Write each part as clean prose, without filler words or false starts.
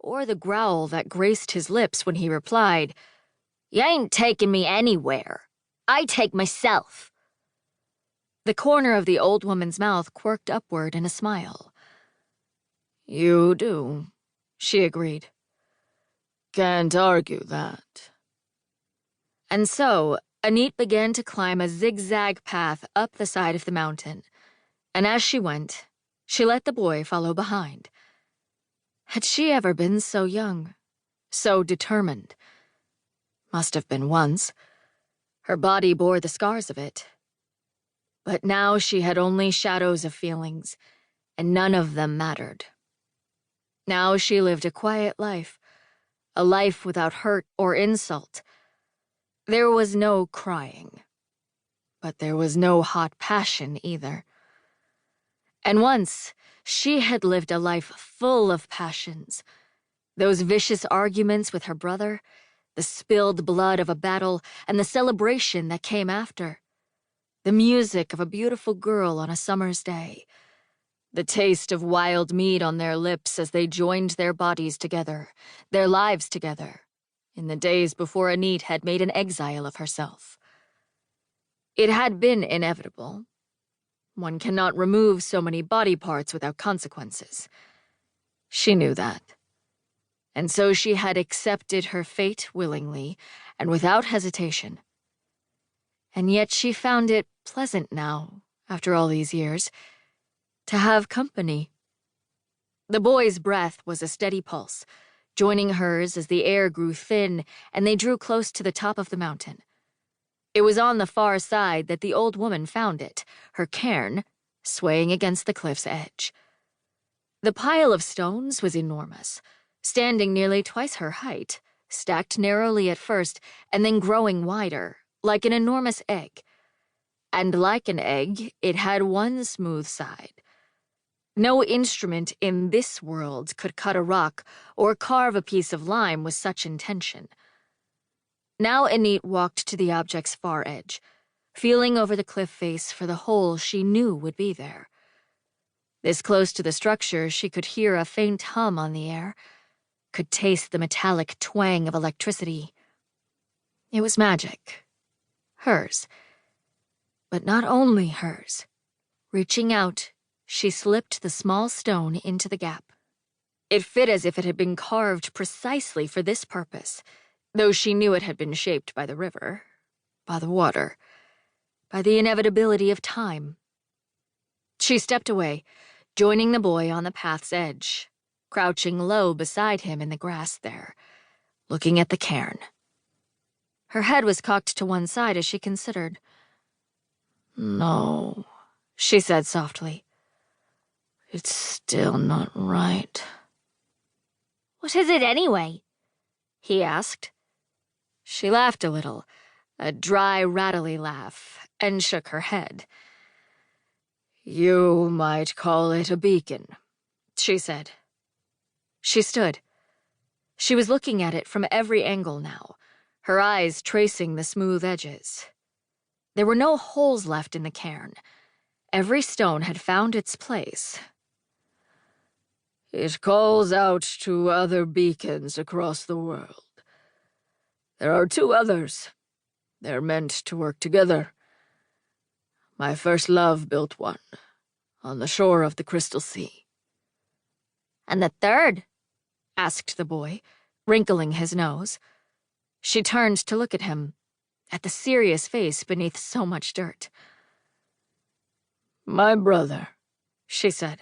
or the growl that graced his lips when he replied, "You ain't taking me anywhere. I take myself." The corner of the old woman's mouth quirked upward in a smile. "You do," she agreed. "Can't argue that." And so, Anit began to climb a zigzag path up the side of the mountain, and as she went, she let the boy follow behind. Had she ever been so young, so determined? Must have been once. Her body bore the scars of it. But now she had only shadows of feelings, and none of them mattered. Now she lived a quiet life, a life without hurt or insult. There was no crying, but there was no hot passion either. And once, she had lived a life full of passions. Those vicious arguments with her brother, the spilled blood of a battle, and the celebration that came after. The music of a beautiful girl on a summer's day. The taste of wild mead on their lips as they joined their bodies together, their lives together, in the days before Anit had made an exile of herself. It had been inevitable. One cannot remove so many body parts without consequences. She knew that. And so she had accepted her fate willingly and without hesitation. And yet she found it pleasant now, after all these years, to have company. The boy's breath was a steady pulse, joining hers as the air grew thin and they drew close to the top of the mountain. It was on the far side that the old woman found it, her cairn, swaying against the cliff's edge. The pile of stones was enormous, standing nearly twice her height, stacked narrowly at first and then growing wider, like an enormous egg. And like an egg, it had one smooth side. No instrument in this world could cut a rock or carve a piece of lime with such intention. Now Anit walked to the object's far edge, feeling over the cliff face for the hole she knew would be there. This close to the structure, she could hear a faint hum on the air, could taste the metallic twang of electricity. It was magic. Hers. But not only hers. Reaching out, she slipped the small stone into the gap. It fit as if it had been carved precisely for this purpose, though she knew it had been shaped by the river, by the water, by the inevitability of time. She stepped away, joining the boy on the path's edge, crouching low beside him in the grass there, looking at the cairn. Her head was cocked to one side as she considered. "No," she said softly. "It's still not right." "What is it anyway?" he asked. She laughed a little, a dry, rattly laugh, and shook her head. "You might call it a beacon," she said. She stood. She was looking at it from every angle now, her eyes tracing the smooth edges. There were no holes left in the cairn. Every stone had found its place. "It calls out to other beacons across the world. There are 2 others. They're meant to work together. My first love built one, on the shore of the Crystal Sea." "And the third?" asked the boy, wrinkling his nose. She turned to look at him, at the serious face beneath so much dirt. "My brother," she said.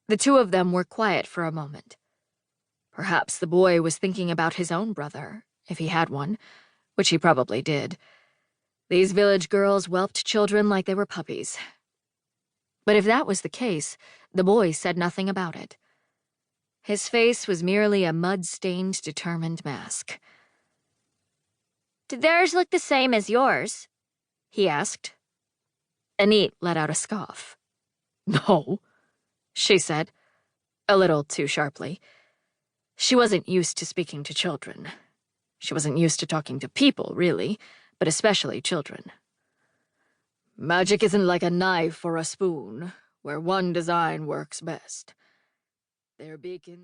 The 2 of them were quiet for a moment. Perhaps the boy was thinking about his own brother, if he had one, which he probably did. These village girls whelped children like they were puppies. But if that was the case, the boy said nothing about it. His face was merely a mud-stained, determined mask. "Did theirs look the same as yours?" he asked. Anit let out a scoff. "No," she said, a little too sharply. She wasn't used to speaking to children. She wasn't used to talking to people, really, but especially children. "Magic isn't like a knife or a spoon, where one design works best. Their beacons..."